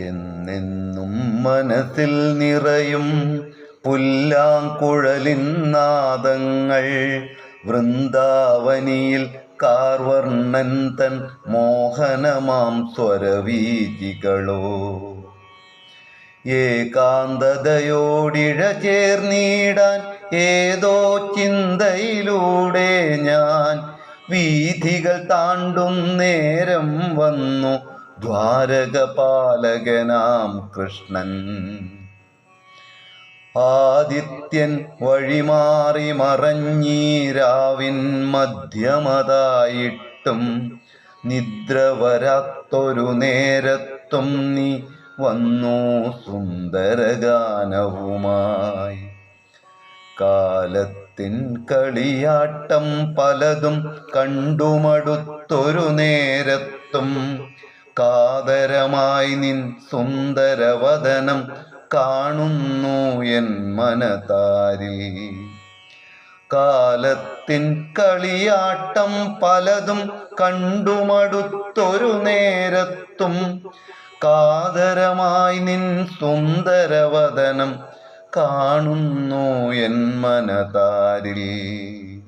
എന്നെന്നും മനസ്സിൽ നിറയും പുല്ലാങ്കുഴലിൻ നാദങ്ങൾ. വൃന്ദാവനിയിൽ കാർവർണ്ണൻ തൻ മോഹനമാം സ്വരവീചികളോ. ഏകാന്തതയോടിഴ ചേർന്നിടാൻ ഏതോ ചിന്തയിലൂടെ ഞാൻ വീഥികൾ താണ്ടും നേരം വന്നു ദ്വാരകപാലകനാം കൃഷ്ണൻ. ആദിത്യൻ വഴിമാറി മറഞ്ഞീരാവിൻ മധ്യമതായിട്ടും നിദ്ര വരാത്തൊരു നേരത്തും നീ വന്നു സുന്ദരഗാനവുമായി. കാലത്തിൻ കളിയാട്ടം പലതും കണ്ടുമടുത്തൊരു നേരത്തും കാതരമായി നിൻ സുന്ദരവദനം കാണുന്നു എൻ മനതാരിൽ. കാലത്തിൻ കളിയാട്ടം പലതും കണ്ടുമടുത്തൊരു നേരത്തും കാതരമായി നിൻ സുന്ദരവദനം കാണുന്നു എൻ മനതാരിൽ.